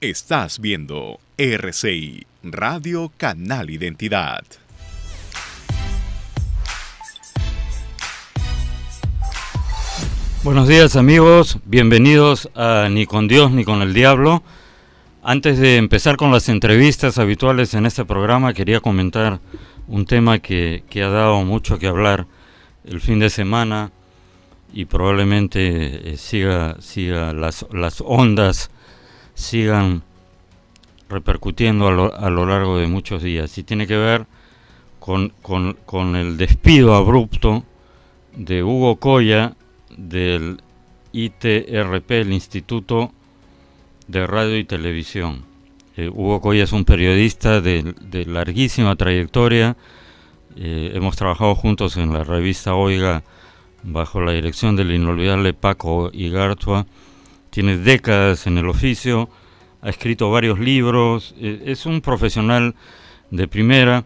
Estás viendo RCI, Radio Canal Identidad. Buenos días amigos, bienvenidos a Ni con Dios ni con el Diablo. Antes de empezar con las entrevistas habituales en este programa, quería comentar un tema que ha dado mucho que hablar el fin de semana y probablemente siga las ondas sigan repercutiendo a lo largo de muchos días, y tiene que ver con el despido abrupto de Hugo Coya del ITRP, el Instituto de Radio y Televisión. Hugo Coya es un periodista de larguísima trayectoria. Hemos trabajado juntos en la revista Oiga bajo la dirección del inolvidable Paco Igartua. Tiene décadas en el oficio, ha escrito varios libros, es un profesional de primera,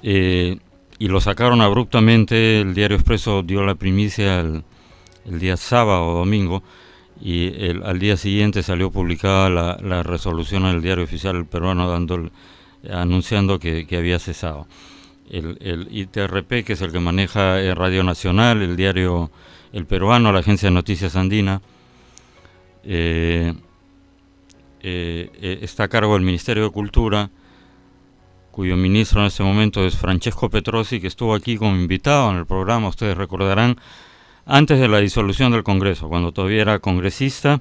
y lo sacaron abruptamente. El Diario Expreso dio la primicia el día sábado o domingo, y al día siguiente salió publicada la resolución en el Diario Oficial Peruano anunciando que había cesado. El ITRP, que es el que maneja Radio Nacional, el diario El Peruano, la agencia de noticias andina, está a cargo del Ministerio de Cultura, cuyo ministro en este momento es Francesco Petrosi, que estuvo aquí como invitado en el programa, ustedes recordarán, antes de la disolución del Congreso, cuando todavía era congresista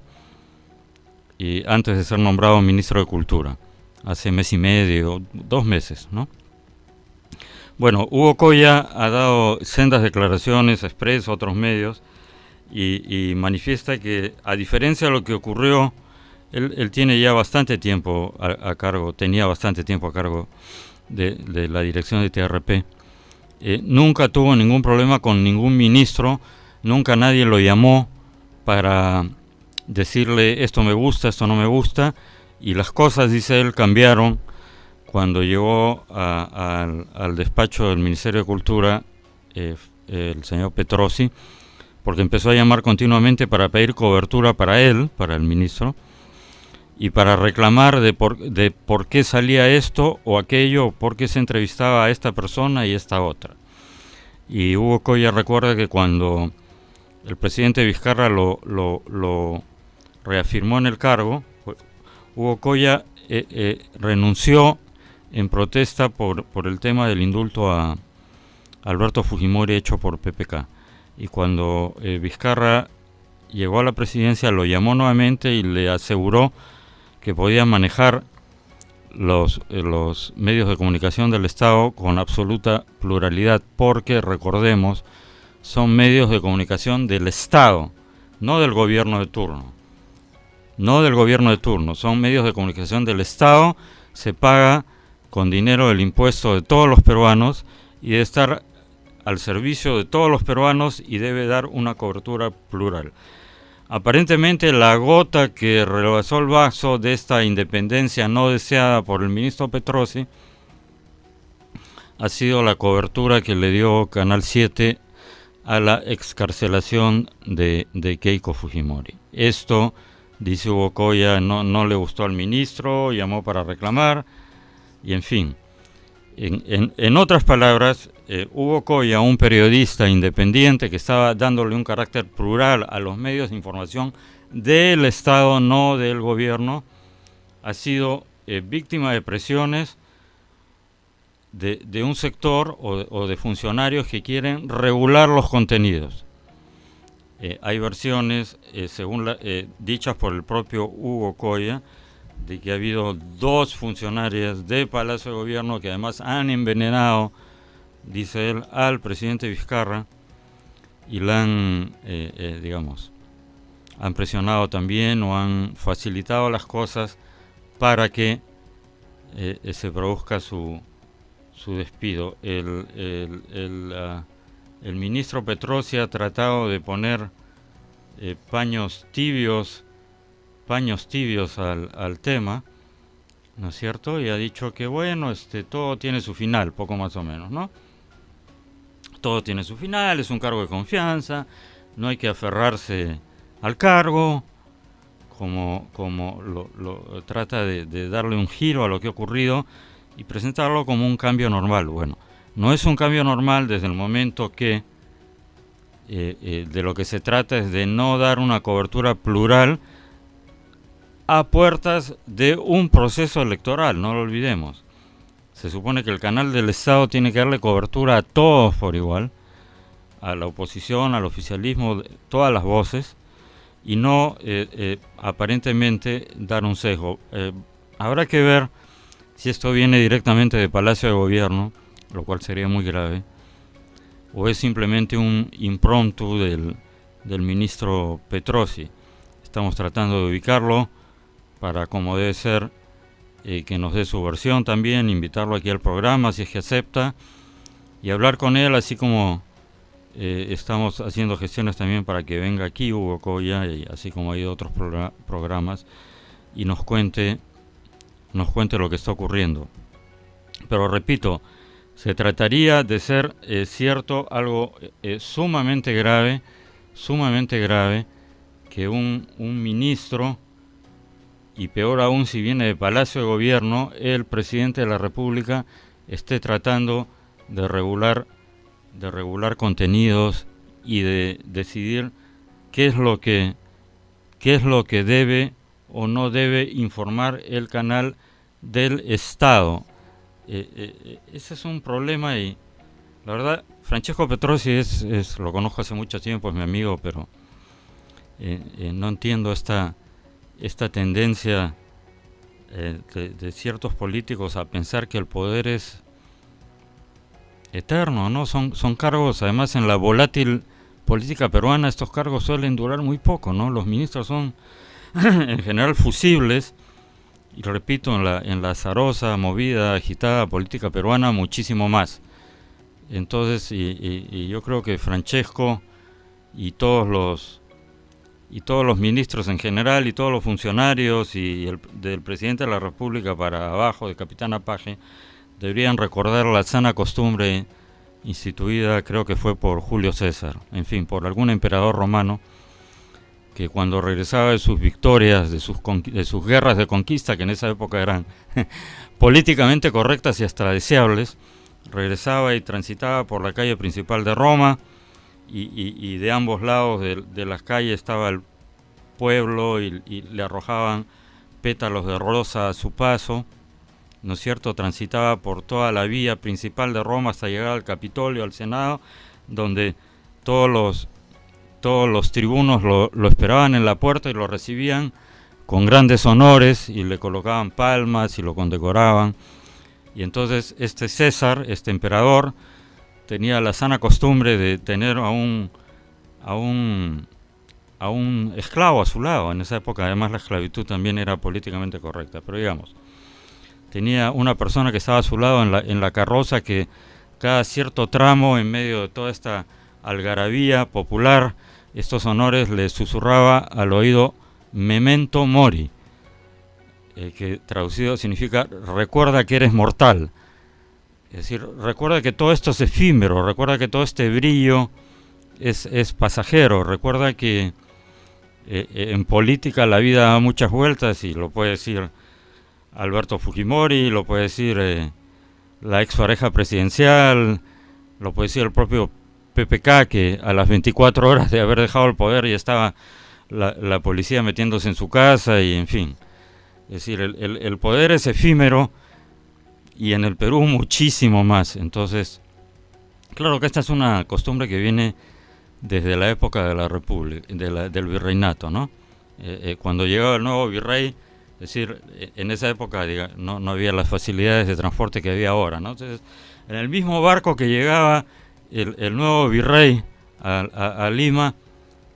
y antes de ser nombrado ministro de Cultura, hace mes y medio, 2 meses, ¿no? Bueno, Hugo Coya ha dado sendas declaraciones, Expreso, otros medios, y manifiesta que, a diferencia de lo que ocurrió, él tiene ya bastante tiempo tenía bastante tiempo a cargo de la dirección de TRP. Nunca tuvo ningún problema con ningún ministro, nunca nadie lo llamó para decirle esto me gusta, esto no me gusta, y las cosas, dice él, cambiaron cuando llegó al despacho del Ministerio de Cultura el señor Petrosi, porque empezó a llamar continuamente para pedir cobertura para él, para el ministro, y para reclamar de por qué salía esto o aquello, por qué se entrevistaba a esta persona y esta otra. Y Hugo Coya recuerda que cuando el presidente Vizcarra lo reafirmó en el cargo, Hugo Coya renunció en protesta por el tema del indulto a Alberto Fujimori hecho por PPK. Y cuando Vizcarra llegó a la presidencia, lo llamó nuevamente y le aseguró que podía manejar los medios de comunicación del Estado con absoluta pluralidad, porque, recordemos, son medios de comunicación del Estado, no del gobierno de turno. No del gobierno de turno, son medios de comunicación del Estado, se paga con dinero del impuesto de todos los peruanos y debe estar al servicio de todos los peruanos y debe dar una cobertura plural. Aparentemente la gota que rebasó el vaso de esta independencia no deseada por el ministro Petrosi ha sido la cobertura que le dio Canal 7 a la excarcelación de Keiko Fujimori. Esto, dice Hugo Coya, no le gustó al ministro, llamó para reclamar, y en fin. En otras palabras, Hugo Coya, un periodista independiente que estaba dándole un carácter plural a los medios de información del Estado, no del gobierno, ha sido víctima de presiones de un sector o de funcionarios que quieren regular los contenidos. Hay versiones, dichas por el propio Hugo Coya, de que ha habido 2 funcionarias de Palacio de Gobierno que además han envenenado, dice él, al presidente Vizcarra, y la han presionado también o han facilitado las cosas para que se produzca su despido. El ministro Petrosi ha tratado de poner paños tibios al tema, ¿no es cierto? Y ha dicho que bueno, todo tiene su final, poco más o menos, ¿no? Todo tiene su final, es un cargo de confianza, no hay que aferrarse al cargo, trata de darle un giro a lo que ha ocurrido y presentarlo como un cambio normal. Bueno, no es un cambio normal desde el momento que de lo que se trata es de no dar una cobertura plural a puertas de un proceso electoral, no lo olvidemos. Se supone que el canal del Estado tiene que darle cobertura a todos por igual, a la oposición, al oficialismo, todas las voces, y no aparentemente dar un sesgo. Habrá que ver si esto viene directamente de Palacio de Gobierno, lo cual sería muy grave, o es simplemente un impromptu del ministro Petrosi. Estamos tratando de ubicarlo para, como debe ser, que nos dé su versión también, invitarlo aquí al programa si es que acepta, y hablar con él, así como estamos haciendo gestiones también para que venga aquí Hugo Coya, y así como hay otros programas, y nos cuente lo que está ocurriendo. Pero repito, se trataría de ser cierto algo sumamente grave, que un ministro, y peor aún si viene de Palacio de Gobierno, el presidente de la República esté tratando de regular contenidos y de decidir qué es lo que debe o no debe informar el canal del Estado. Ese es un problema, y la verdad, Francesco Petrosi lo conozco hace mucho tiempo, es mi amigo, pero no entiendo esta tendencia de ciertos políticos a pensar que el poder es eterno, ¿no? Son cargos, además en la volátil política peruana, estos cargos suelen durar muy poco, ¿no? Los ministros son en general fusibles, y repito, en la azarosa, movida, agitada política peruana, muchísimo más. Entonces, y yo creo que Francesco y todos los ministros en general, y todos los funcionarios, y del presidente de la República para abajo, de Capitán Apache, deberían recordar la sana costumbre instituida, creo que fue por Julio César, en fin, por algún emperador romano, que cuando regresaba de sus victorias, de sus guerras de conquista, que en esa época eran políticamente correctas y hasta deseables, regresaba y transitaba por la calle principal de Roma, y de ambos lados de las calles estaba el pueblo, y le arrojaban pétalos de rosa a su paso, ¿no es cierto? Transitaba por toda la vía principal de Roma hasta llegar al Capitolio, al Senado, donde todos los tribunos lo esperaban en la puerta y lo recibían con grandes honores, y le colocaban palmas y lo condecoraban. Y entonces este César, este emperador, tenía la sana costumbre de tener a un esclavo a su lado. En esa época, además, la esclavitud también era políticamente correcta, pero digamos, tenía una persona que estaba a su lado en la carroza, que cada cierto tramo, en medio de toda esta algarabía popular, estos honores, le susurraba al oído memento mori, que traducido significa recuerda que eres mortal. Es decir, recuerda que todo esto es efímero, recuerda que todo este brillo es pasajero, recuerda que en política la vida da muchas vueltas, y lo puede decir Alberto Fujimori, lo puede decir la ex pareja presidencial, lo puede decir el propio PPK, que a las 24 horas de haber dejado el poder ya estaba la policía metiéndose en su casa, y en fin. Es decir, el poder es efímero, y en el Perú muchísimo más. Entonces, claro que esta es una costumbre que viene desde la época de la República, del virreinato, ¿no? Cuando llegaba el nuevo virrey, es decir, en esa época no había las facilidades de transporte que había ahora, ¿no? Entonces, en el mismo barco que llegaba el nuevo virrey a Lima,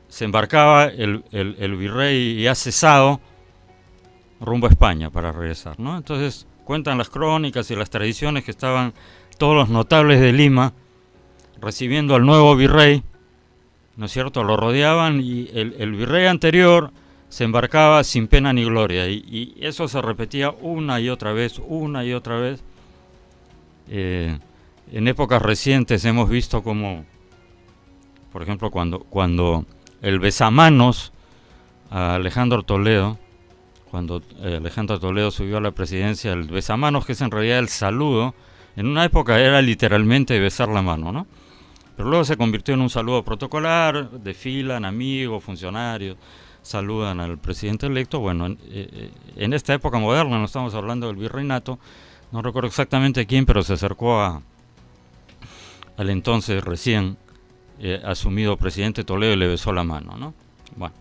se embarcaba el virrey ya cesado rumbo a España para regresar, ¿no? Entonces, cuentan las crónicas y las tradiciones que estaban todos los notables de Lima recibiendo al nuevo virrey, ¿no es cierto? Lo rodeaban, y el virrey anterior se embarcaba sin pena ni gloria, y eso se repetía una y otra vez. En épocas recientes hemos visto como, por ejemplo, cuando el besamanos a Alejandro Toledo, cuando Alejandro Toledo subió a la presidencia, el besamanos, que es en realidad el saludo. En una época era literalmente besar la mano, ¿no? Pero luego se convirtió en un saludo protocolar, desfilan amigos, funcionarios, saludan al presidente electo. Bueno, en esta época moderna, no estamos hablando del virreinato, no recuerdo exactamente quién, pero se acercó al entonces recién asumido presidente Toledo y le besó la mano, ¿no? Bueno,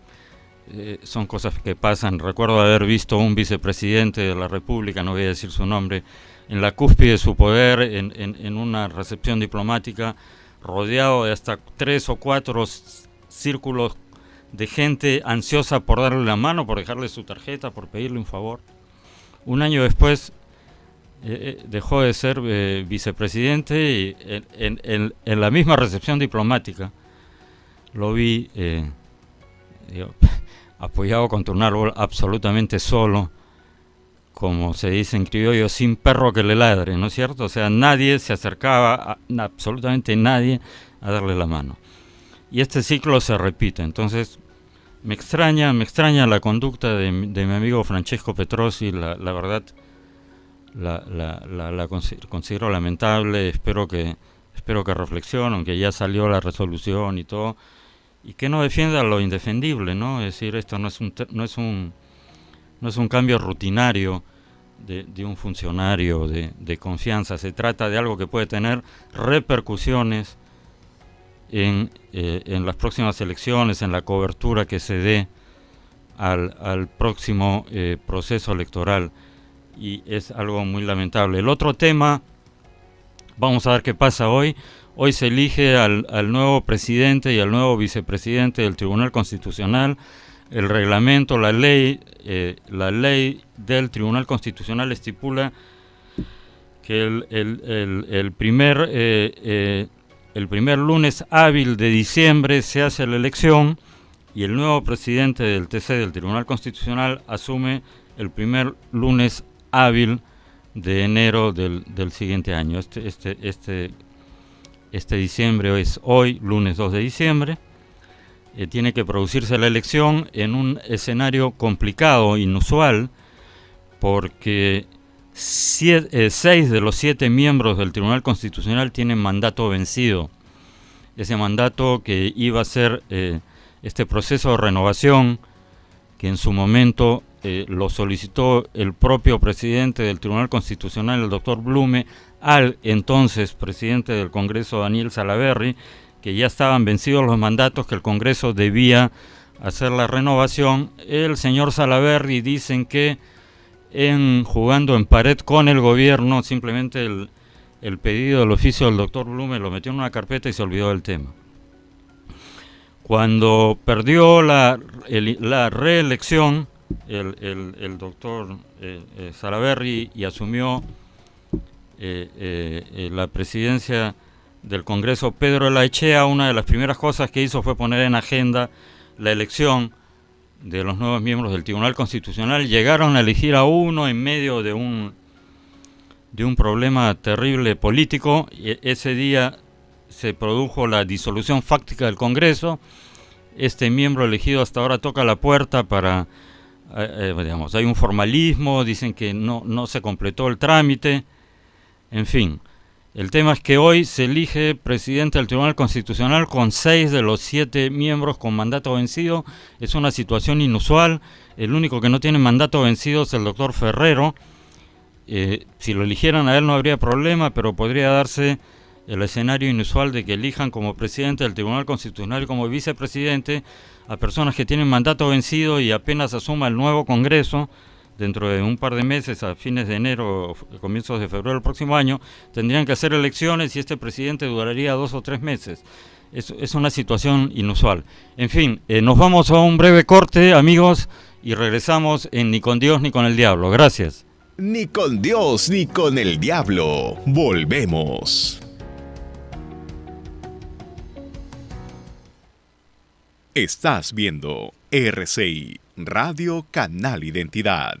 son cosas que pasan. Recuerdo haber visto un vicepresidente de la República, no voy a decir su nombre, en la cúspide de su poder, en una recepción diplomática, rodeado de hasta 3 o 4 círculos de gente ansiosa por darle la mano, por dejarle su tarjeta, por pedirle un favor. Un año después dejó de ser vicepresidente y en la misma recepción diplomática lo vi apoyado contra un árbol, absolutamente solo, como se dice en criollo, sin perro que le ladre, ¿no es cierto? O sea, nadie se acercaba, absolutamente nadie, a darle la mano. Y este ciclo se repite. Entonces, me extraña la conducta de mi amigo Francesco Petrosi. La verdad, la considero lamentable. Espero que reflexione, aunque ya salió la resolución y todo, y que no defienda lo indefendible, ¿no? Es decir, esto no es un cambio rutinario de un funcionario de confianza. Se trata de algo que puede tener repercusiones en las próximas elecciones, en la cobertura que se dé al próximo proceso electoral, y es algo muy lamentable. El otro tema, vamos a ver qué pasa hoy. Hoy se elige al nuevo presidente y al nuevo vicepresidente del Tribunal Constitucional. El reglamento, la ley del Tribunal Constitucional estipula que el primer lunes hábil de diciembre se hace la elección, y el nuevo presidente del TC, del Tribunal Constitucional, asume el primer lunes hábil de enero del siguiente año. Este diciembre es hoy, lunes 2 de diciembre. Tiene que producirse la elección en un escenario complicado, inusual, porque 6 de los 7 miembros del Tribunal Constitucional tienen mandato vencido. Ese mandato, que iba a ser este proceso de renovación, que en su momento lo solicitó el propio presidente del Tribunal Constitucional, el doctor Blume, al entonces presidente del Congreso, Daniel Salaverry, que ya estaban vencidos los mandatos, que el Congreso debía hacer la renovación. El señor Salaverry, dicen que jugando en pared con el gobierno, simplemente el pedido del oficio del doctor Blume lo metió en una carpeta y se olvidó del tema. Cuando perdió la reelección el doctor Salaverry, y asumió la presidencia del Congreso Pedro Laechea, una de las primeras cosas que hizo fue poner en agenda la elección de los nuevos miembros del Tribunal Constitucional. Llegaron a elegir a uno en medio de un problema terrible político, y ese día se produjo la disolución fáctica del Congreso. Este miembro elegido hasta ahora toca la puerta para, digamos, hay un formalismo, dicen que no se completó el trámite, en fin. El tema es que hoy se elige presidente del Tribunal Constitucional con 6 de los 7 miembros con mandato vencido. Es una situación inusual. El único que no tiene mandato vencido es el doctor Ferrero. Si lo eligieran a él no habría problema, pero podría darse el escenario inusual de que elijan como presidente del Tribunal Constitucional y como vicepresidente a personas que tienen mandato vencido, y apenas asuma el nuevo Congreso, dentro de un par de meses, a fines de enero, comienzos de febrero del próximo año, tendrían que hacer elecciones, y este presidente duraría 2 o 3 meses. Es una situación inusual. En fin, nos vamos a un breve corte, amigos, y regresamos en Ni con Dios ni con el Diablo. Gracias. Ni con Dios ni con el Diablo. Volvemos. Estás viendo RCI, Radio Canal Identidad.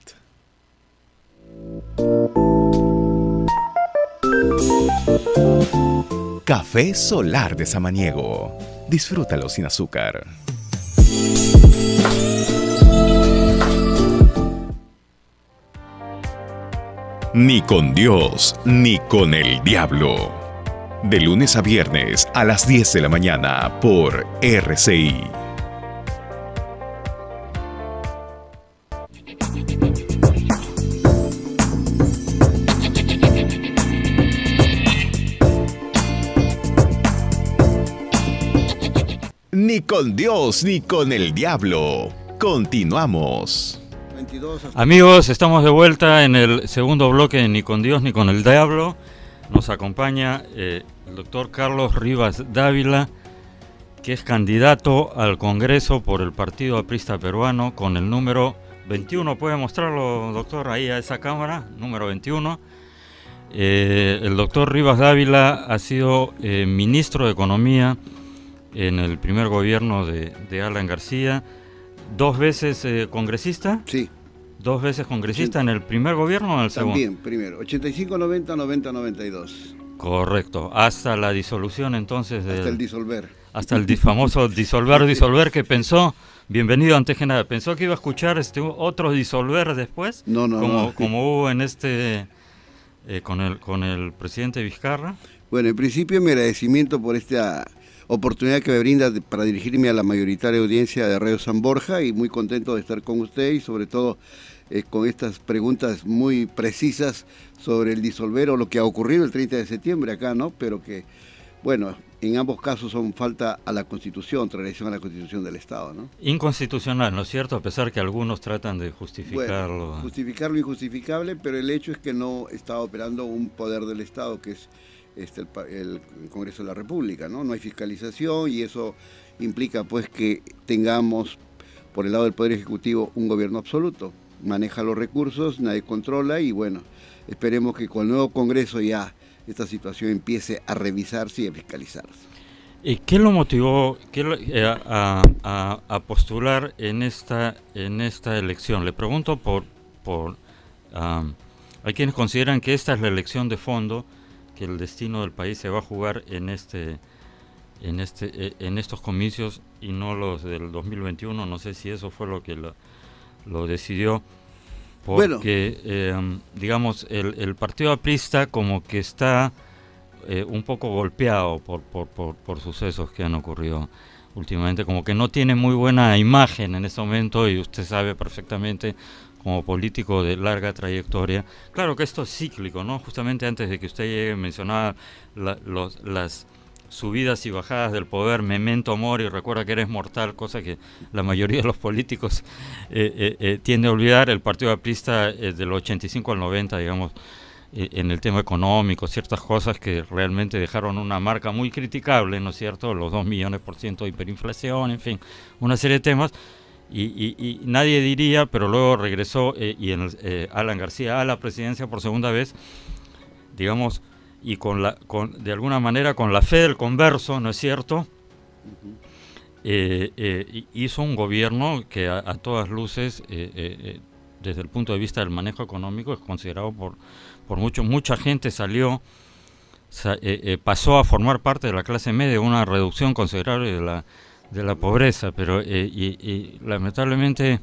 Café Solar de Samaniego. Disfrútalo sin azúcar. Ni con Dios, ni con el diablo. De lunes a viernes a las 10 de la mañana por RCI. Ni con Dios, ni con el diablo. Continuamos. Amigos, estamos de vuelta en el segundo bloque de Ni con Dios, ni con el diablo. Nos acompaña el doctor Carlos Rivas Dávila, que es candidato al Congreso por el Partido Aprista Peruano con el número 21. ¿Puede mostrarlo, doctor, ahí a esa cámara? Número 21. El doctor Rivas Dávila ha sido ministro de Economía en el primer gobierno de Alan García, 2 veces congresista. Sí. 2 veces congresista en el primer gobierno o en el segundo. También, primero. 85-90, 90-92. Correcto. Hasta la disolución entonces. Hasta el disolver. Hasta el famoso disolver que pensó, bienvenido antes que nada, ¿pensó que iba a escuchar otro disolver después? No. Como hubo en con el presidente Vizcarra. Bueno, en principio mi agradecimiento por esta oportunidad que me brinda para dirigirme a la mayoritaria audiencia de Radio San Borja, y muy contento de estar con usted y sobre todo con estas preguntas muy precisas sobre el disolver o lo que ha ocurrido el 30 de septiembre acá, ¿no? Pero que, bueno, en ambos casos son falta a la Constitución, traición a la Constitución del Estado, ¿no? Inconstitucional, ¿no es cierto? A pesar que algunos tratan de justificarlo. Bueno, justificar lo injustificable, pero el hecho es que no está operando un poder del Estado que es el Congreso de la República, ¿no? No hay fiscalización y eso implica pues que tengamos por el lado del Poder Ejecutivo un gobierno absoluto. Maneja los recursos, nadie controla y bueno, esperemos que con el nuevo Congreso ya esta situación empiece a revisarse y a fiscalizarse. ¿Qué lo motivó a postular en esta elección? Le pregunto hay quienes consideran que esta es la elección de fondo, que el destino del país se va a jugar en estos comicios y no los del 2021. No sé si eso fue lo que lo decidió, porque digamos el partido aprista como que está un poco golpeado por sucesos que han ocurrido últimamente, como que no tiene muy buena imagen en este momento, y usted sabe perfectamente como político de larga trayectoria. Claro que esto es cíclico, ¿no? Justamente antes de que usted llegue mencionaba las subidas y bajadas del poder, memento mori, recuerda que eres mortal, cosa que la mayoría de los políticos tiende a olvidar. El partido aprista del 85 al 90, digamos, en el tema económico, ciertas cosas que realmente dejaron una marca muy criticable, ¿no es cierto? Los 2 millones% de hiperinflación, en fin, una serie de temas. Y nadie diría, pero luego regresó Alan García a la presidencia por segunda vez, digamos, y de alguna manera con la fe del converso, ¿no es cierto? Hizo un gobierno que a todas luces, desde el punto de vista del manejo económico, es considerado por mucha gente pasó a formar parte de la clase media, una reducción considerable de la pobreza, pero lamentablemente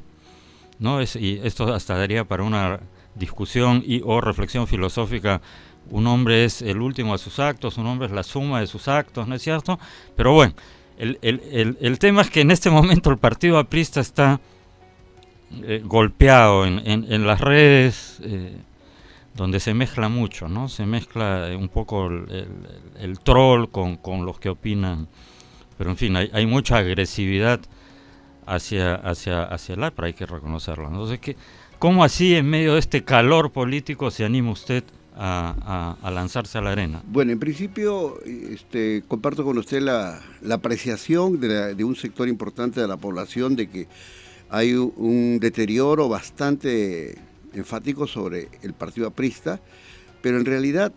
no es, y esto hasta daría para una discusión o reflexión filosófica. Un hombre es el último de sus actos, un hombre es la suma de sus actos, ¿no es cierto? Pero bueno, el tema es que en este momento el partido aprista está golpeado en las redes, donde se mezcla mucho, ¿no? Se mezcla un poco el troll con los que opinan. Pero en fin, hay mucha agresividad hacia el APRA, hay que reconocerlo. Entonces, ¿cómo así en medio de este calor político se anima usted a lanzarse a la arena? Bueno, en principio comparto con usted la apreciación de un sector importante de la población de que hay un deterioro bastante enfático sobre el partido aprista, pero en realidad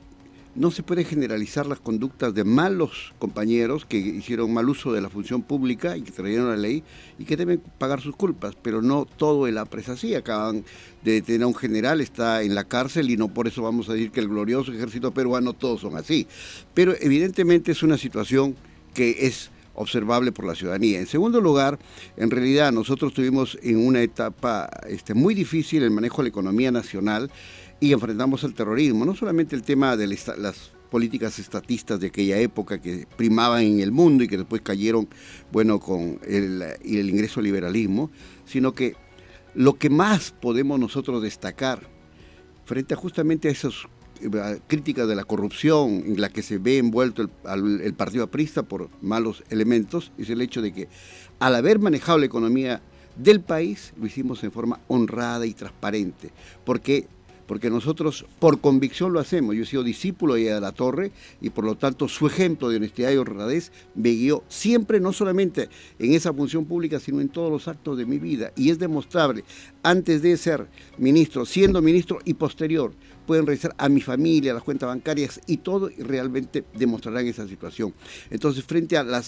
no se puede generalizar las conductas de malos compañeros que hicieron mal uso de la función pública y que trajeron la ley y que deben pagar sus culpas, pero no todo el APRA es así. Acaban de detener a un general, está en la cárcel y no por eso vamos a decir que el glorioso ejército peruano todos son así. Pero evidentemente es una situación que es observable por la ciudadanía. En segundo lugar, en realidad nosotros tuvimos en una etapa muy difícil el manejo de la economía nacional y enfrentamos al terrorismo, no solamente el tema de las políticas estatistas de aquella época que primaban en el mundo y que después cayeron, bueno, con el ingreso al liberalismo, sino que lo que más podemos nosotros destacar frente a justamente a esas críticas de la corrupción en la que se ve envuelto el partido aprista por malos elementos, es el hecho de que al haber manejado la economía del país, lo hicimos en forma honrada y transparente. Porque nosotros por convicción lo hacemos. Yo he sido discípulo de la Torre y por lo tanto su ejemplo de honestidad y honradez me guió siempre, no solamente en esa función pública, sino en todos los actos de mi vida. Y es demostrable, antes de ser ministro, siendo ministro y posterior, pueden revisar a mi familia, las cuentas bancarias y todo, y realmente demostrarán esa situación. Entonces, frente a la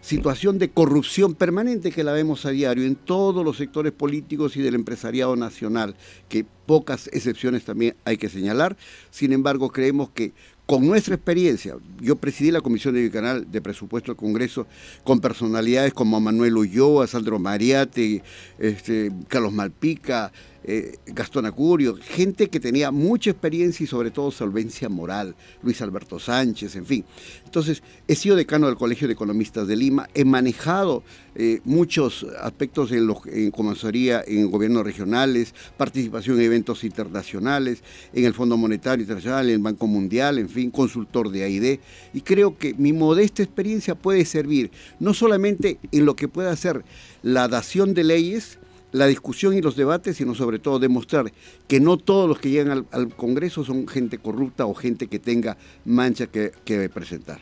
situación de corrupción permanente que la vemos a diario en todos los sectores políticos y del empresariado nacional, que pocas excepciones también hay que señalar, sin embargo, creemos que con nuestra experiencia, yo presidí la Comisión Bicameral de Presupuesto del Congreso con personalidades como Manuel Ulloa, Sandro Mariate, Carlos Malpica, Gastón Acurio, gente que tenía mucha experiencia y sobre todo solvencia moral, Luis Alberto Sánchez, en fin. Entonces, he sido decano del Colegio de Economistas de Lima, he manejado muchos aspectos como asesoría en gobiernos regionales, participación en eventos internacionales, en el Fondo Monetario Internacional, en el Banco Mundial, en fin, consultor de AID, y creo que mi modesta experiencia puede servir no solamente en lo que pueda ser la dación de leyes, la discusión y los debates, sino sobre todo demostrar que no todos los que llegan al Congreso son gente corrupta o gente que tenga mancha que presentar.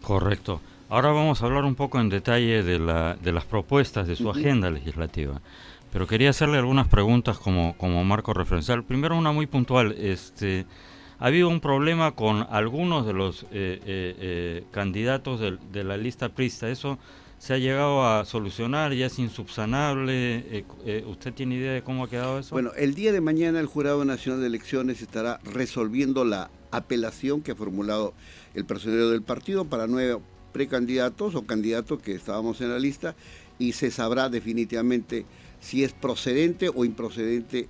Correcto. Ahora vamos a hablar un poco en detalle de las propuestas de su agenda legislativa, pero quería hacerle algunas preguntas como marco referencial. Primero, una muy puntual. Ha habido un problema con algunos de los candidatos de la lista aprista. ¿Eso se ha llegado a solucionar? ¿Ya es insubsanable? ¿Usted tiene idea de cómo ha quedado eso? Bueno, el día de mañana el Jurado Nacional de Elecciones estará resolviendo la apelación que ha formulado el personero del partido para 9 precandidatos o candidatos que estábamos en la lista, y se sabrá definitivamente si es procedente o improcedente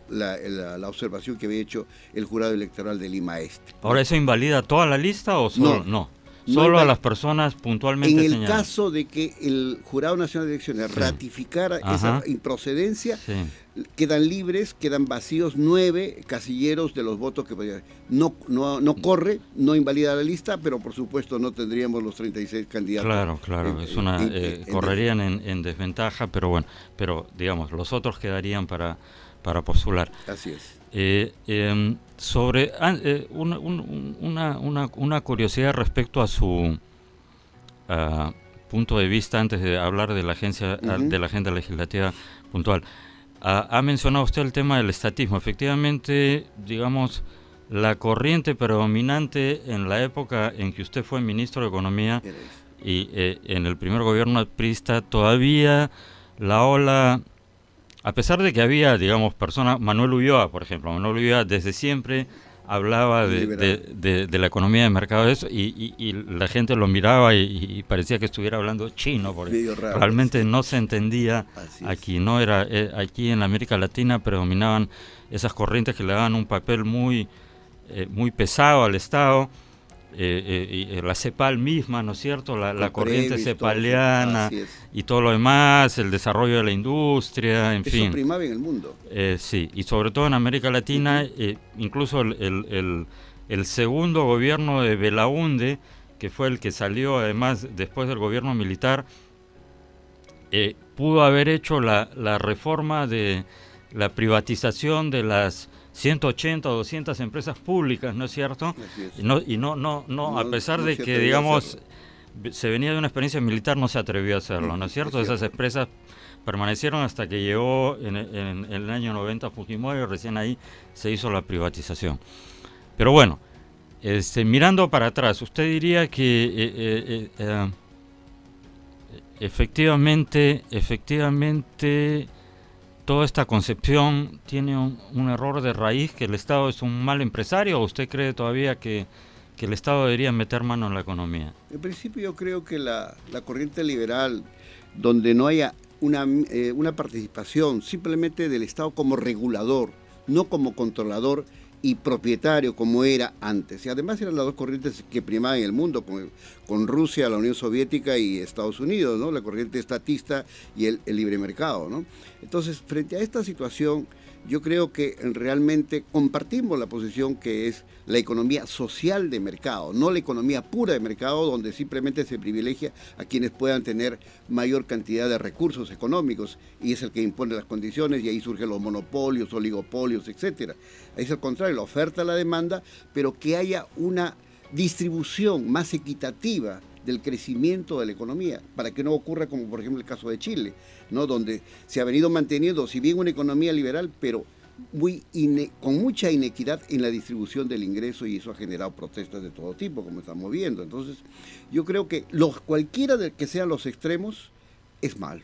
la observación que había hecho el Jurado Electoral de Lima Este. ¿Ahora eso invalida toda la lista o solo? No. Solo a las personas puntualmente señaladas. En el caso de que el Jurado Nacional de Elecciones ratificara esa improcedencia, quedan libres, quedan vacíos 9 casilleros de los votos que podrían. No corre, no invalida la lista, pero por supuesto no tendríamos los 36 candidatos. Claro, correrían en desventaja, pero bueno, digamos, los otros quedarían para postular. Así es. Sobre una curiosidad respecto a su punto de vista antes de hablar de la agenda legislativa puntual. Ha mencionado usted el tema del estatismo. Efectivamente, digamos, la corriente predominante en la época en que usted fue ministro de Economía y en el primer gobierno aprista, todavía la ola, a pesar de que había, digamos, personas, Manuel Ulloa, por ejemplo, Manuel Ulloa desde siempre hablaba de la economía de mercado de eso, y la gente lo miraba y parecía que estuviera hablando chino, porque realmente no se entendía aquí, no era aquí en América Latina predominaban esas corrientes que le daban un papel muy pesado al Estado. La CEPAL misma, ¿no es cierto? La corriente cepaliana y todo lo demás, el desarrollo de la industria, en fin. Eso primaba en el mundo. Sí, y sobre todo en América Latina, incluso el segundo gobierno de Belaúnde, que fue el que salió además después del gobierno militar, pudo haber hecho la reforma de la privatización de las 180 o 200 empresas públicas, ¿no es cierto? No, a pesar de que, digamos, se venía de una experiencia militar, no se atrevió a hacerlo, ¿no es cierto? Esas empresas permanecieron hasta que llegó en el año 90 Fujimori, y recién ahí se hizo la privatización. Pero bueno, mirando para atrás, ¿usted diría que efectivamente toda esta concepción tiene un error de raíz, que el Estado es un mal empresario, o usted cree todavía que que el Estado debería meter mano en la economía? En principio yo creo que la corriente liberal, donde no haya una participación simplemente del Estado como regulador, no como controlador y propietario como era antes. Y además eran las dos corrientes que primaban en el mundo, con Rusia, la Unión Soviética y Estados Unidos, ¿no? La corriente estatista y el libre mercado, ¿no? Entonces, frente a esta situación, yo creo que realmente compartimos la posición que es la economía social de mercado, no la economía pura de mercado, donde simplemente se privilegia a quienes puedan tener mayor cantidad de recursos económicos, y es el que impone las condiciones, y ahí surgen los monopolios, oligopolios, etcétera. Ahí es al contrario, la oferta, la demanda, pero que haya una distribución más equitativa del crecimiento de la economía, para que no ocurra como por ejemplo el caso de Chile, ¿no? Donde se ha venido manteniendo, si bien una economía liberal, pero con mucha inequidad en la distribución del ingreso, y eso ha generado protestas de todo tipo, como estamos viendo. Entonces, yo creo que cualquiera de que sean los extremos es malo.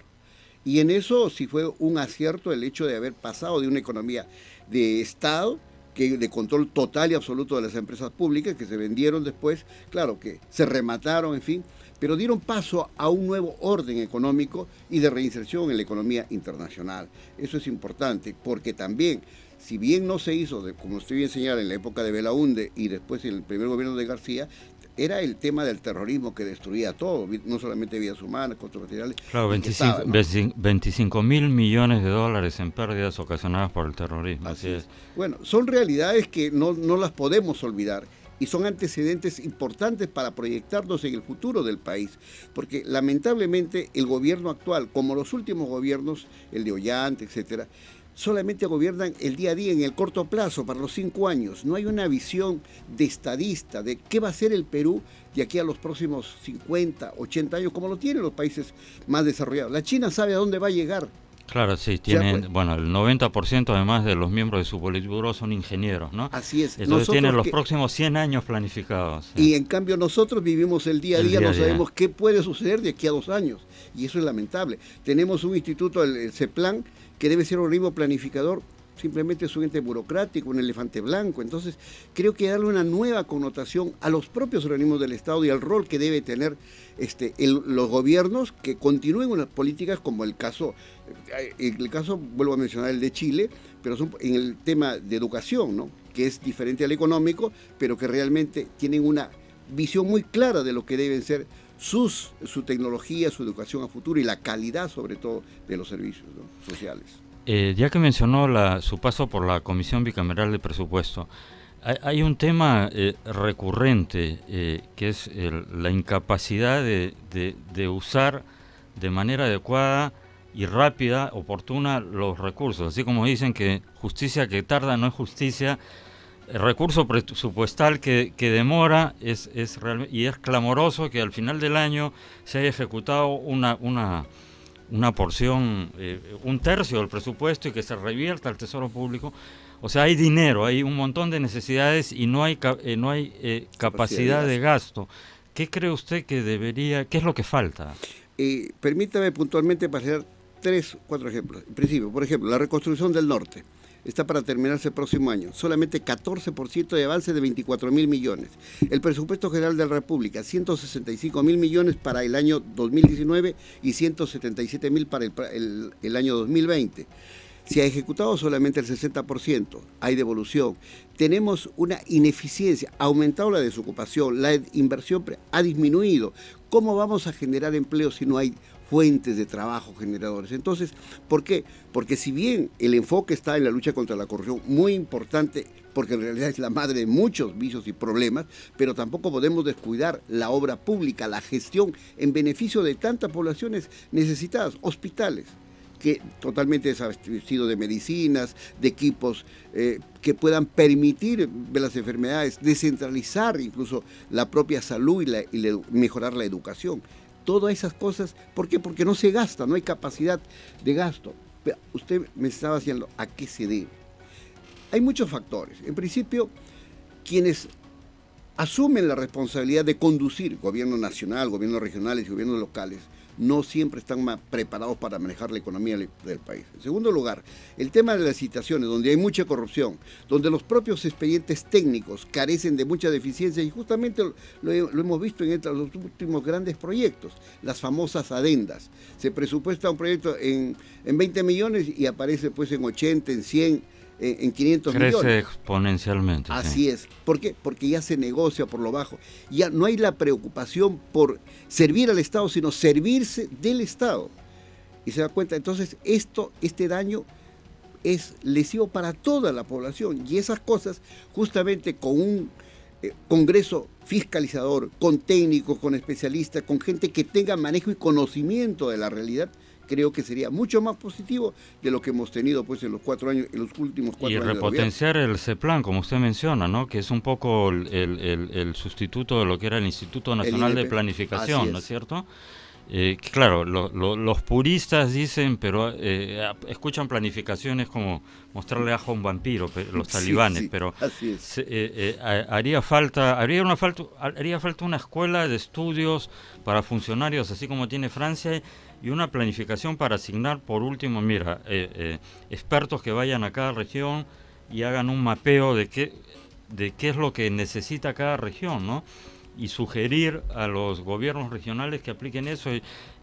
Y en eso sí fue un acierto el hecho de haber pasado de una economía de Estado, de control total y absoluto de las empresas públicas, que se vendieron después, claro, que se remataron, en fin, pero dieron paso a un nuevo orden económico y de reinserción en la economía internacional. Eso es importante, porque también, si bien no se hizo, como estoy bien señalando, en la época de Belaúnde y después en el primer gobierno de García, era el tema del terrorismo que destruía todo, no solamente vidas humanas, costos materiales. Claro, 25.000 millones de dólares en pérdidas ocasionadas por el terrorismo. Así es. Bueno, son realidades que no las podemos olvidar, y son antecedentes importantes para proyectarnos en el futuro del país, porque lamentablemente el gobierno actual, como los últimos gobiernos, el de Ollanta, etcétera, solamente gobiernan el día a día, en el corto plazo, para los 5 años. No hay una visión de estadista de qué va a ser el Perú de aquí a los próximos 50, 80 años, como lo tienen los países más desarrollados. La China sabe a dónde va a llegar. Claro, sí, tienen, bueno, el 90% además de los miembros de su politburó son ingenieros, ¿no? Así es. Entonces tienen los próximos 100 años planificados. Y en cambio nosotros vivimos el día a día, no sabemos qué puede suceder de aquí a 2 años, y eso es lamentable. Tenemos un instituto, el CEPLAN, que debe ser un organismo planificador, simplemente es un ente burocrático, un elefante blanco. Entonces, creo que darle una nueva connotación a los propios organismos del Estado y al rol que debe tener los gobiernos, que continúen unas políticas como el caso, vuelvo a mencionar el de Chile, pero en el tema de educación, ¿no? Que es diferente al económico, pero que realmente tienen una visión muy clara de lo que deben ser su tecnología, su educación a futuro y la calidad, sobre todo, de los servicios, ¿no?, sociales. Ya que mencionó su paso por la Comisión Bicameral de Presupuesto, hay un tema recurrente que es la incapacidad de usar de manera adecuada y rápida, oportuna, los recursos. Así como dicen que justicia que tarda no es justicia, el recurso presupuestal que demora es y es clamoroso que al final del año se haya ejecutado una porción, un tercio del presupuesto, y que se revierta al Tesoro Público. O sea, hay dinero, hay un montón de necesidades y no hay capacidad de gasto. ¿Qué cree usted qué es lo que falta? Permítame puntualmente pasar 3, 4 ejemplos. En principio, por ejemplo, la reconstrucción del norte está para terminarse el próximo año. Solamente 14% de avance de 24.000 millones. El presupuesto general de la República, 165.000 millones para el año 2019 y 177.000 para el año 2020. Se ha ejecutado solamente el 60%, hay devolución. Tenemos una ineficiencia, ha aumentado la desocupación, la inversión ha disminuido. ¿Cómo vamos a generar empleo si no hay fuentes de trabajo generadores? Entonces, ¿por qué? Porque si bien el enfoque está en la lucha contra la corrupción, muy importante, porque en realidad es la madre de muchos vicios y problemas, pero tampoco podemos descuidar la obra pública, la gestión en beneficio de tantas poblaciones necesitadas, hospitales que totalmente desabastecidos de medicinas, de equipos que puedan permitir ver las enfermedades, descentralizar incluso la propia salud y mejorar la educación. Todas esas cosas, ¿por qué? Porque no se gasta, no hay capacidad de gasto. Pero usted me estaba diciendo, ¿a qué se debe? Hay muchos factores. En principio, quienes asumen la responsabilidad de conducir gobierno nacional, gobiernos regionales y gobiernos locales, no siempre están preparados para manejar la economía del país. En segundo lugar, el tema de las licitaciones, donde hay mucha corrupción, donde los propios expedientes técnicos carecen de mucha deficiencia, y justamente lo hemos visto en los últimos grandes proyectos, las famosas adendas. Se presupuesta un proyecto en 20 millones y aparece pues en 80, en 100, en 500 millones. Crece exponencialmente. Así sí. es. ¿Por qué? Porque ya se negocia por lo bajo. Ya no hay la preocupación por servir al Estado, sino servirse del Estado. Y se da cuenta, entonces, este daño es lesivo para toda la población. Y esas cosas, justamente con un Congreso fiscalizador, con técnicos, con especialistas, con gente que tenga manejo y conocimiento de la realidad, creo que sería mucho más positivo de lo que hemos tenido pues en los últimos 4 años. Y repotenciar el CEPLAN, como usted menciona, ¿no? Que es un poco el sustituto de lo que era el Instituto Nacional de Planificación, ¿no es cierto? Claro, los puristas dicen, pero escuchan planificaciones como mostrarle ajo a un vampiro, los talibanes, sí, pero haría falta una escuela de estudios para funcionarios, así como tiene Francia, y una planificación para asignar, por último, mira, expertos que vayan a cada región y hagan un mapeo de qué es lo que necesita cada región, ¿no? Y sugerir a los gobiernos regionales que apliquen eso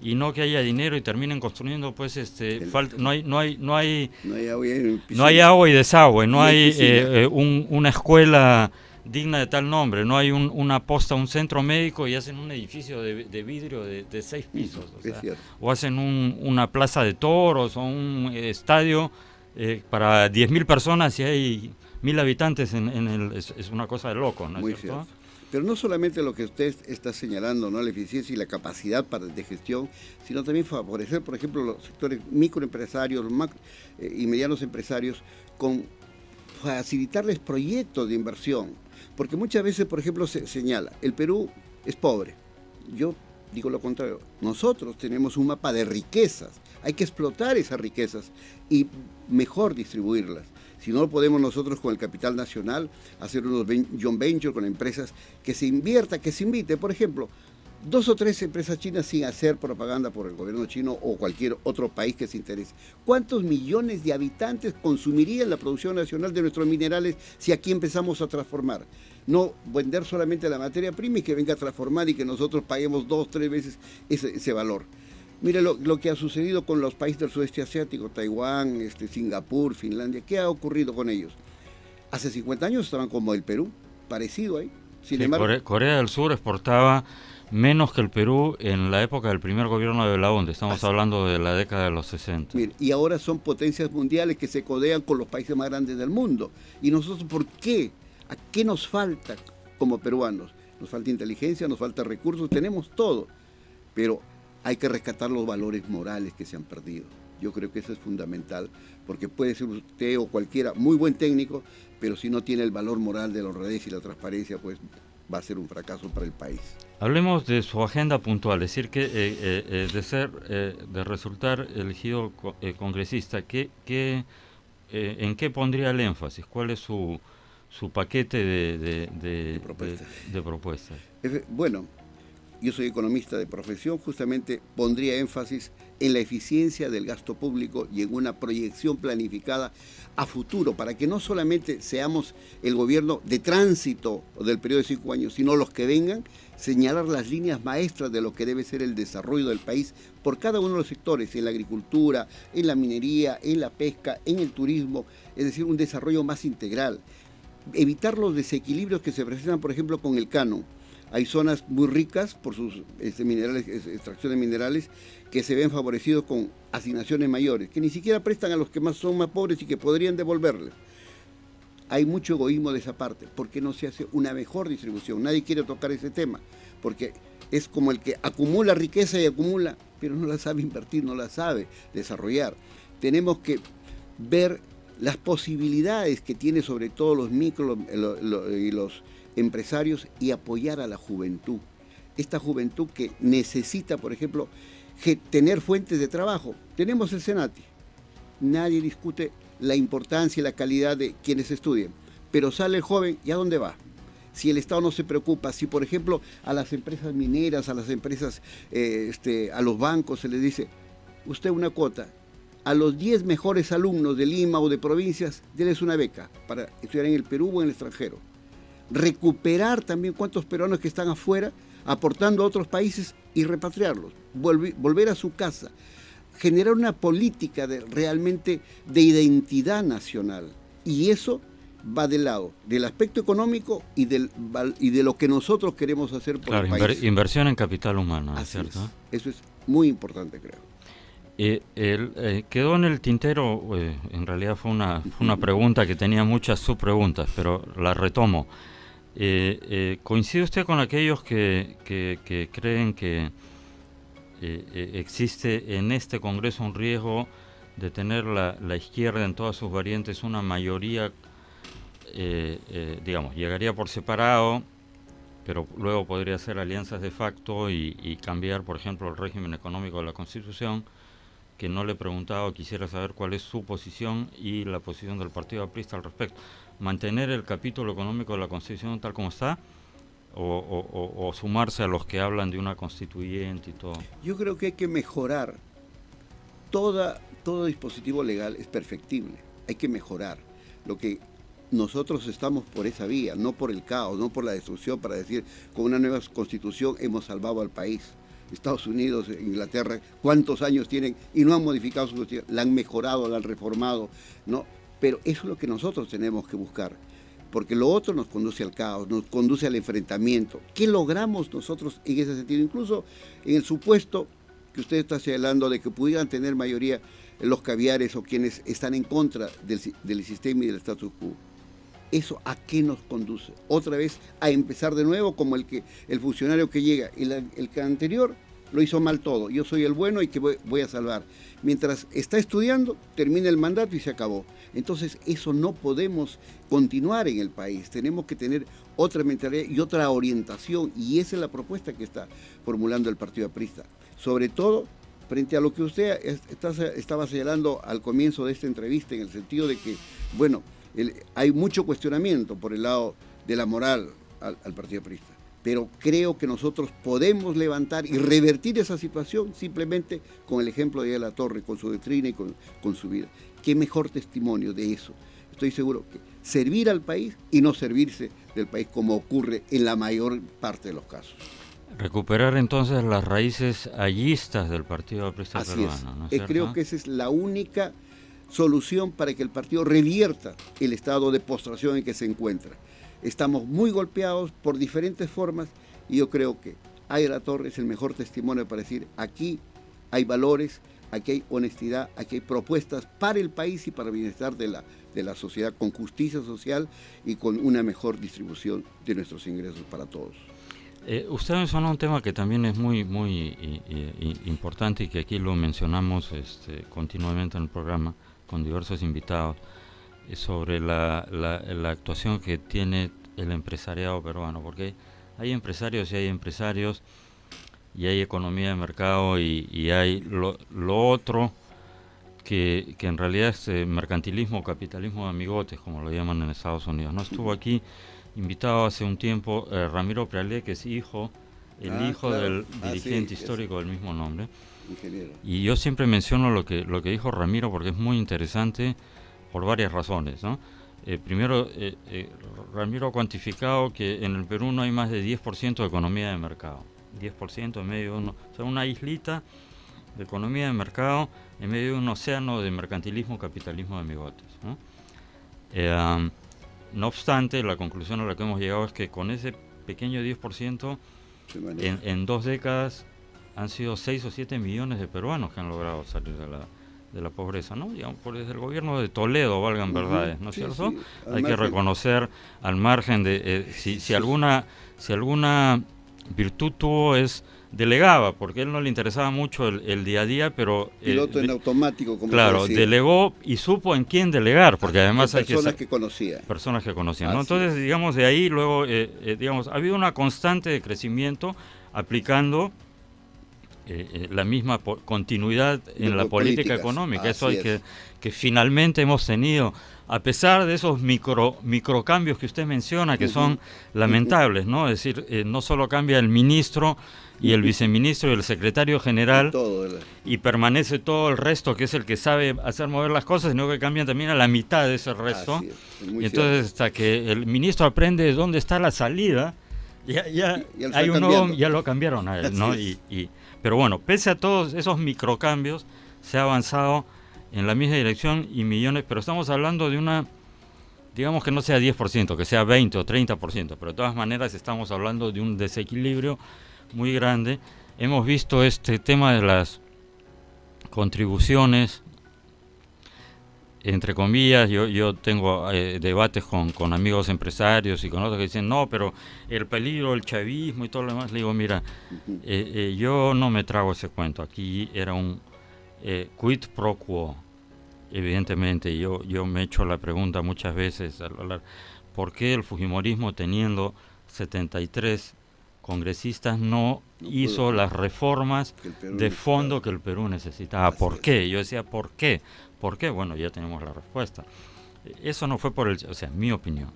y no que haya dinero y terminen construyendo pues no hay agua y desagüe, no hay una escuela digna de tal nombre, no hay una posta, un centro médico y hacen un edificio de vidrio de 6 pisos, o hacen una plaza de toros o un estadio para 10.000 personas y hay 1.000 habitantes es una cosa de loco, ¿no es cierto? Pero no solamente lo que usted está señalando, ¿no? La eficiencia y la capacidad de gestión, sino también favorecer, por ejemplo, los sectores microempresarios y medianos empresarios, con facilitarles proyectos de inversión. Porque muchas veces, por ejemplo, se señala, el Perú es pobre. Yo digo lo contrario, nosotros tenemos un mapa de riquezas, hay que explotar esas riquezas y mejor distribuirlas. Si no, podemos nosotros con el capital nacional hacer unos joint venture con empresas que se invierta, que se invite. Por ejemplo, 2 o 3 empresas chinas sin hacer propaganda por el gobierno chino o cualquier otro país que se interese. ¿Cuántos millones de habitantes consumirían la producción nacional de nuestros minerales si aquí empezamos a transformar? No vender solamente la materia prima y que venga a transformar y que nosotros paguemos 2 o 3 veces ese valor. Mire lo que ha sucedido con los países del sudeste asiático, Taiwán, Singapur, Finlandia. ¿Qué ha ocurrido con ellos? Hace 50 años estaban como el Perú, parecido ahí. Sin embargo, Corea del Sur exportaba menos que el Perú en la época del primer gobierno de Belaúnde. Estamos hablando de la década de los 60. Mire, y ahora son potencias mundiales que se codean con los países más grandes del mundo. ¿Y nosotros por qué? ¿A qué nos falta como peruanos? Nos falta inteligencia, nos falta recursos, tenemos todo, pero hay que rescatar los valores morales que se han perdido. Yo creo que eso es fundamental, porque puede ser usted o cualquiera muy buen técnico, pero si no tiene el valor moral de la honradez y la transparencia, pues va a ser un fracaso para el país. Hablemos de su agenda puntual, es decir, que de resultar elegido congresista, ¿en qué pondría el énfasis? ¿Cuál es su paquete de propuestas? Bueno, yo soy economista de profesión, justamente pondría énfasis en la eficiencia del gasto público y en una proyección planificada a futuro, para que no solamente seamos el gobierno de tránsito del periodo de 5 años, sino los que vengan, señalar las líneas maestras de lo que debe ser el desarrollo del país por cada uno de los sectores, en la agricultura, en la minería, en la pesca, en el turismo, es decir, un desarrollo más integral. Evitar los desequilibrios que se presentan, por ejemplo, con el canon. Hay zonas muy ricas por sus extracción de minerales que se ven favorecidos con asignaciones mayores, que ni siquiera prestan a los que son más pobres y que podrían devolverles. Hay mucho egoísmo de esa parte. ¿Por qué no se hace una mejor distribución? Nadie quiere tocar ese tema, porque es como el que acumula riqueza y acumula, pero no la sabe invertir, no la sabe desarrollar. Tenemos que ver las posibilidades que tiene sobre todo los micro y los empresarios y apoyar a la juventud. Esta juventud que necesita, por ejemplo, tener fuentes de trabajo. Tenemos el Senati. Nadie discute la importancia y la calidad de quienes estudian, pero sale el joven, ¿y a dónde va? si el Estado no se preocupa, si por ejemplo a las empresas mineras, a las empresas, a los bancos se les dice, usted una cuota, a los 10 mejores alumnos de Lima o de provincias, denles una beca para estudiar en el Perú o en el extranjero. Recuperar también cuántos peruanos que están afuera, aportando a otros países y repatriarlos, volver a su casa, generar una política realmente de identidad nacional. Y eso va del lado del aspecto económico y de lo que nosotros queremos hacer por el país. Inversión en capital humano, Así ¿cierto? Eso es muy importante, creo. Quedó en el tintero, en realidad fue una pregunta que tenía muchas subpreguntas, pero la retomo. ¿Coincide usted con aquellos que creen que existe en este Congreso un riesgo de tener la izquierda en todas sus variantes una mayoría, digamos, llegaría por separado, pero luego podría hacer alianzas de facto y cambiar, por ejemplo, el régimen económico de la Constitución? Que no le he preguntado, quisiera saber cuál es su posición y la posición del Partido Aprista al respecto. ¿Mantener el capítulo económico de la Constitución tal como está o sumarse a los que hablan de una constituyente y todo? Yo creo que hay que mejorar. Todo dispositivo legal es perfectible, hay que mejorar. Lo que nosotros estamos por esa vía, no por el caos, no por la destrucción, para decir, con una nueva constitución hemos salvado al país. Estados Unidos, Inglaterra, ¿cuántos años tienen? Y no han modificado su constitución, la han mejorado, la han reformado, ¿no? Pero eso es lo que nosotros tenemos que buscar, porque lo otro nos conduce al caos, nos conduce al enfrentamiento. ¿Qué logramos nosotros en ese sentido? Incluso en el supuesto que usted está señalando de que pudieran tener mayoría los caviares o quienes están en contra del sistema y del status quo. ¿Eso a qué nos conduce? Otra vez a empezar de nuevo como el funcionario que llega. El que anterior lo hizo mal todo. Yo soy el bueno y que voy a salvar. Mientras está estudiando, termina el mandato y se acabó. Entonces eso no podemos continuar en el país. Tenemos que tener otra mentalidad y otra orientación. Y esa es la propuesta que está formulando el Partido Aprista. Sobre todo frente a lo que usted estaba señalando al comienzo de esta entrevista, en el sentido de que, bueno, hay mucho cuestionamiento por el lado de la moral al Partido Aprista, pero creo que nosotros podemos levantar y revertir esa situación simplemente con el ejemplo de La Torre, con su doctrina y con su vida. ¿Qué mejor testimonio de eso? Estoy seguro que servir al país y no servirse del país como ocurre en la mayor parte de los casos. Recuperar entonces las raíces allistas del Partido Aprista peruano, ¿no es cierto? Creo que esa es la única solución para que el partido revierta el estado de postración en que se encuentra. Estamos muy golpeados por diferentes formas y yo creo que La Torre es el mejor testimonio para decir, aquí hay valores, aquí hay honestidad, aquí hay propuestas para el país y para el bienestar de la sociedad, con justicia social y con una mejor distribución de nuestros ingresos para todos. Usted mencionó un tema que también es muy importante y que aquí lo mencionamos continuamente en el programa con diversos invitados, sobre la actuación que tiene el empresariado peruano, porque hay empresarios y hay empresarios y hay economía de mercado y hay lo otro que en realidad es mercantilismo o capitalismo de amigotes, como lo llaman en Estados Unidos. ¿No? Estuvo aquí invitado hace un tiempo Ramiro Prealé, que es hijo del dirigente histórico del mismo nombre. Ingeniero. Y yo siempre menciono lo que dijo Ramiro porque es muy interesante por varias razones, ¿no? Primero, Ramiro ha cuantificado que en el Perú no hay más de 10% de economía de mercado. 10% en medio de o sea, una islita de economía de mercado en medio de un océano de mercantilismo, capitalismo de amigotes, ¿no? No obstante, la conclusión a la que hemos llegado es que con ese pequeño 10%, en 2 décadas han sido 6 o 7 millones de peruanos que han logrado salir de la pobreza, ¿no? Digamos, desde el gobierno de Toledo, valgan verdades, ¿no es cierto? Sí. Hay que reconocer, al margen de si alguna virtud tuvo, delegaba, porque a él no le interesaba mucho el día a día, pero piloto en automático, como claro, delegó y supo en quién delegar, porque además hay personas que conocían, ¿no? Entonces, digamos, de ahí luego, digamos, ha habido una constante de crecimiento aplicando la misma continuidad en la política económica. Eso hay que finalmente hemos tenido, a pesar de esos microcambios que usted menciona, que son lamentables, ¿no? Es decir, no solo cambia el ministro y el viceministro y el secretario general y permanece todo el resto, que es el que sabe hacer mover las cosas, sino que cambian también a la mitad de ese resto. Y entonces, hasta que el ministro aprende dónde está la salida, ya hay un nuevo, ya lo cambiaron a él, ¿no? Pero bueno, pese a todos esos microcambios, se ha avanzado en la misma dirección y millones, pero estamos hablando de una, digamos que no sea 10%, que sea 20 o 30%, pero de todas maneras estamos hablando de un desequilibrio muy grande. Hemos visto este tema de las contribuciones, entre comillas. Yo tengo debates con amigos empresarios y con otros que dicen, no, pero el peligro, el chavismo y todo lo demás. Le digo, mira, yo no me trago ese cuento. Aquí era un quid pro quo. Evidentemente, yo me he hecho la pregunta muchas veces al hablar, ¿por qué el fujimorismo, teniendo 73 congresistas, no hizo las reformas de fondo que el Perú necesitaba? ¿Por qué? Yo decía, ¿por qué? ¿Por qué? Bueno, ya tenemos la respuesta. Eso no fue por mi opinión.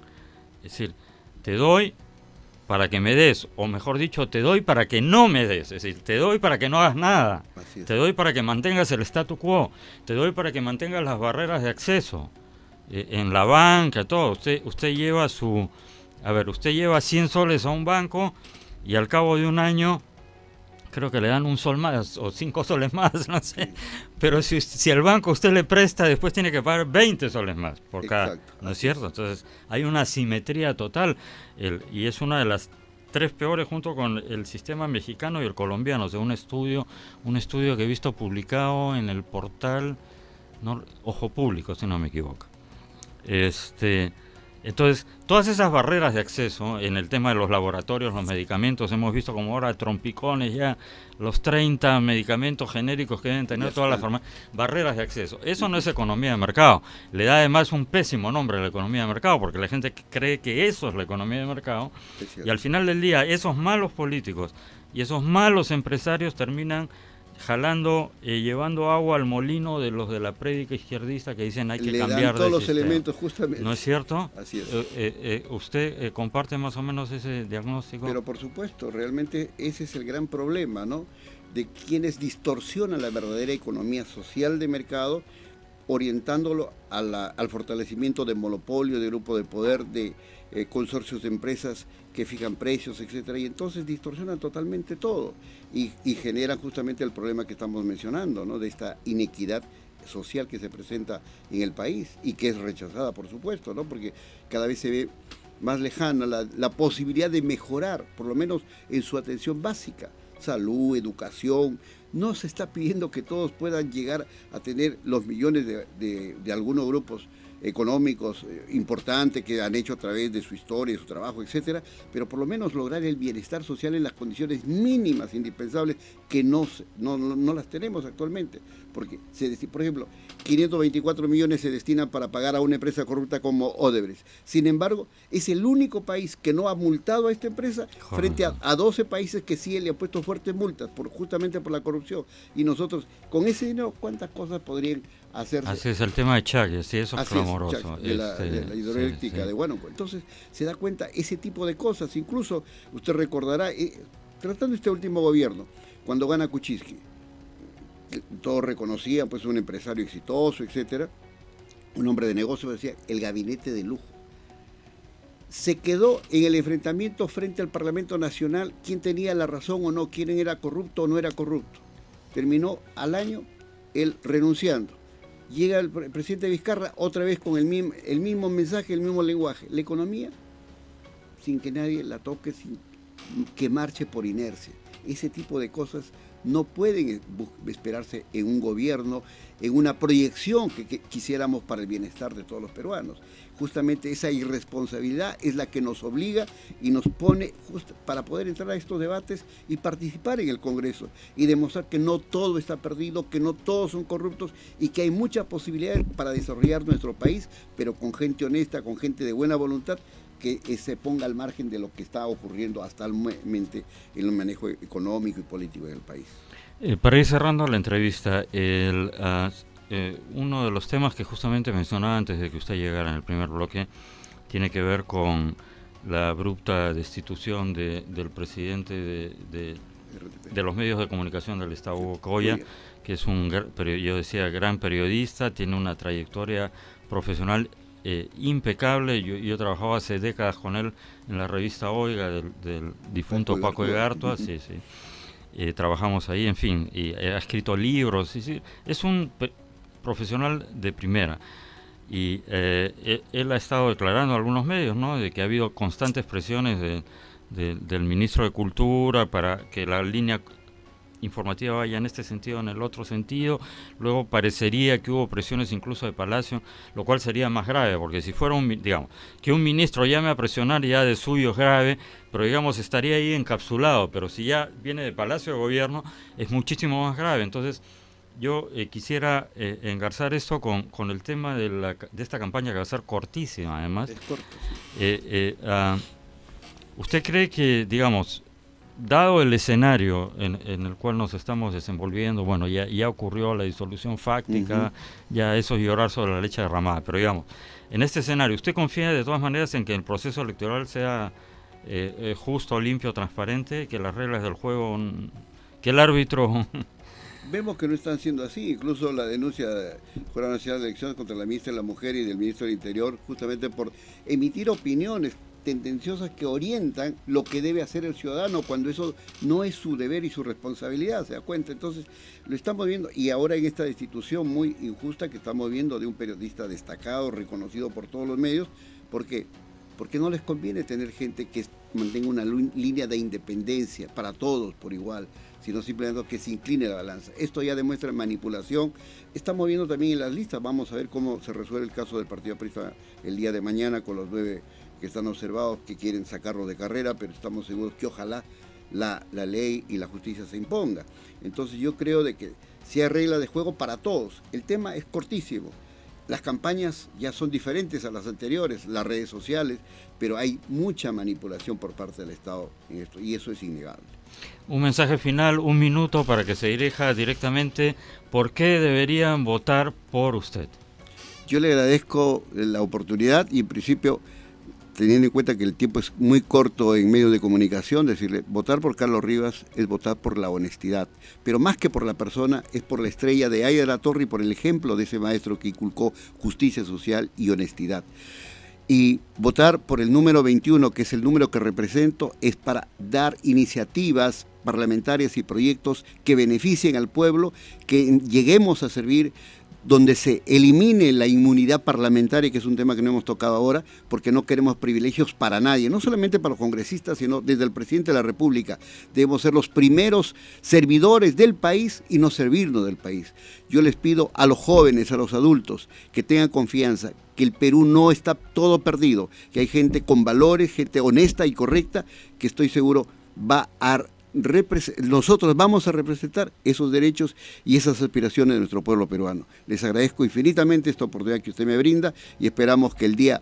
Es decir, te doy para que me des, o mejor dicho, te doy para que no me des. Es decir, te doy para que no hagas nada. Te doy para que mantengas el statu quo. Te doy para que mantengas las barreras de acceso. En la banca, todo. Usted lleva usted lleva 100 soles a un banco y al cabo de un año creo que le dan 1 sol más o 5 soles más, no sé. Pero si el banco usted le presta, después tiene que pagar 20 soles más por cada, ¿no es cierto? Entonces hay una asimetría total y es una de las 3 peores junto con el sistema mexicano y el colombiano. O sea, un estudio que he visto publicado en el portal Ojo Público, si no me equivoco. Entonces, todas esas barreras de acceso en el tema de los laboratorios, los medicamentos, hemos visto como ahora trompicones ya, los 30 medicamentos genéricos que deben tener todas las farmacias, barreras de acceso. Eso no es economía de mercado. Le da además un pésimo nombre a la economía de mercado, porque la gente cree que eso es la economía de mercado, y al final del día esos malos políticos y esos malos empresarios terminan jalando, llevando agua al molino de los de la prédica izquierdista que dicen hay que cambiar todos los elementos, justamente. ¿No es cierto? Así es. ¿Usted comparte más o menos ese diagnóstico? Pero por supuesto, realmente ese es el gran problema, ¿no? De quienes distorsionan la verdadera economía social de mercado, orientándolo al fortalecimiento de monopolio, de grupo de poder, de consorcios de empresas que fijan precios, etcétera, y entonces distorsionan totalmente todo y generan justamente el problema que estamos mencionando, ¿no? De esta inequidad social que se presenta en el país y que es rechazada, por supuesto, ¿no? Porque cada vez se ve más lejana la posibilidad de mejorar, por lo menos en su atención básica, salud, educación. No se está pidiendo que todos puedan llegar a tener los millones de algunos grupos económicos importantes que han hecho a través de su historia, de su trabajo, etcétera, pero por lo menos lograr el bienestar social en las condiciones mínimas indispensables que no las tenemos actualmente, porque por ejemplo 524 millones se destinan para pagar a una empresa corrupta como Odebrecht. Sin embargo, es el único país que no ha multado a esta empresa frente a 12 países que sí le han puesto fuertes multas justamente por la corrupción, y nosotros con ese dinero ¿cuántas cosas podrían hacerse? Así es el tema de Chagres, sí, eso es clamoroso. De la hidroeléctrica de Huánuco. Entonces se da cuenta ese tipo de cosas. Incluso usted recordará, tratando este último gobierno, cuando gana Kuczynski, todos reconocían pues un empresario exitoso, etcétera, un hombre de negocio, decía el gabinete de lujo. Se quedó en el enfrentamiento frente al Parlamento Nacional quién tenía la razón o no, quién era corrupto o no era corrupto. Terminó al año él renunciando. Llega el presidente Vizcarra otra vez con el mismo mensaje, el mismo lenguaje. La economía, sin que nadie la toque, sin que marche por inercia. Ese tipo de cosas no pueden esperarse en un gobierno, en una proyección que quisiéramos para el bienestar de todos los peruanos. Justamente esa irresponsabilidad es la que nos obliga y nos pone para poder entrar a estos debates y participar en el Congreso y demostrar que no todo está perdido, que no todos son corruptos y que hay muchas posibilidades para desarrollar nuestro país, pero con gente honesta, con gente de buena voluntad, que se ponga al margen de lo que está ocurriendo actualmente en el manejo económico y político del país. Para ir cerrando la entrevista, uno de los temas que justamente mencionaba antes de que usted llegara en el primer bloque tiene que ver con la abrupta destitución del presidente de los medios de comunicación del Estado, Hugo Coya, que es yo decía, gran periodista, tiene una trayectoria profesional impecable. Yo he trabajado hace décadas con él en la revista Oiga del difunto Paco Egartua, sí. Trabajamos ahí, en fin, y ha escrito libros, sí. Es un profesional de primera. Y él ha estado declarando a algunos medios, ¿no?, de que ha habido constantes presiones del ministro de Cultura para que la línea informativa vaya en este sentido, en el otro sentido. Luego parecería que hubo presiones incluso de Palacio, lo cual sería más grave, porque si fuera digamos, que un ministro llame a presionar ya de suyo es grave, pero digamos estaría ahí encapsulado, pero si ya viene de Palacio de Gobierno es muchísimo más grave. Entonces yo quisiera engarzar esto con el tema de esta campaña que va a ser cortísima, además. Es corto, sí. ¿Usted cree que, digamos, dado el escenario en el cual nos estamos desenvolviendo, bueno, ya ocurrió la disolución fáctica, ya eso es llorar sobre la leche derramada, pero digamos, en este escenario, ¿usted confía de todas maneras en que el proceso electoral sea justo, limpio, transparente, que las reglas del juego, que el árbitro... Vemos que no están siendo así, incluso la denuncia de la Jurado Nacional de Elecciones contra la ministra de la Mujer y del ministro del Interior, justamente por emitir opiniones tendenciosas que orientan lo que debe hacer el ciudadano cuando eso no es su deber y su responsabilidad, ¿se da cuenta? Entonces lo estamos viendo, y ahora en esta destitución muy injusta que estamos viendo de un periodista destacado, reconocido por todos los medios. ¿Por qué? Porque no les conviene tener gente que mantenga una línea de independencia para todos por igual, sino simplemente que se incline la balanza. Esto ya demuestra manipulación. Estamos viendo también en las listas, vamos a ver cómo se resuelve el caso del Partido Aprista el día de mañana con los 9 que están observados, que quieren sacarlo de carrera, pero estamos seguros que ojalá la ley y la justicia se imponga. Entonces yo creo de que si hay regla de juego para todos. El tema es cortísimo. Las campañas ya son diferentes a las anteriores, las redes sociales, pero hay mucha manipulación por parte del Estado en esto, y eso es innegable. Un mensaje final, 1 minuto para que se dirija directamente. ¿Por qué deberían votar por usted? Yo le agradezco la oportunidad y en principio, teniendo en cuenta que el tiempo es muy corto en medios de comunicación, decirle, votar por Carlos Rivas es votar por la honestidad, pero más que por la persona, es por la estrella de Aida Latorre y por el ejemplo de ese maestro que inculcó justicia social y honestidad. Y votar por el número 21, que es el número que represento, es para dar iniciativas parlamentarias y proyectos que beneficien al pueblo, que lleguemos a servir, donde se elimine la inmunidad parlamentaria, que es un tema que no hemos tocado ahora, porque no queremos privilegios para nadie, no solamente para los congresistas, sino desde el presidente de la República. Debemos ser los primeros servidores del país y no servirnos del país. Yo les pido a los jóvenes, a los adultos, que tengan confianza, que el Perú no está todo perdido, que hay gente con valores, gente honesta y correcta, que estoy seguro va a nosotros vamos a representar esos derechos y esas aspiraciones de nuestro pueblo peruano. Les agradezco infinitamente esta oportunidad que usted me brinda y esperamos que el día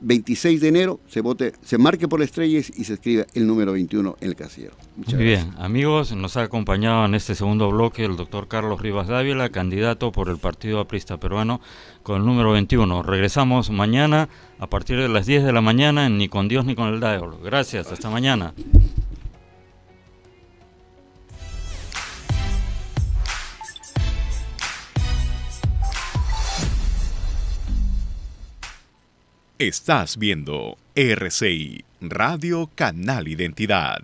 26 de enero se marque por las estrellas y se escriba el número 21 en el casillero. Muchas gracias. Bien, amigos, nos ha acompañado en este segundo bloque el doctor Carlos Rivas Dávila, candidato por el Partido Aprista Peruano con el número 21. Regresamos mañana a partir de las 10 de la mañana en Ni con Dios ni con el Diablo. Gracias, hasta mañana. Estás viendo RCI, Radio Canal Identidad.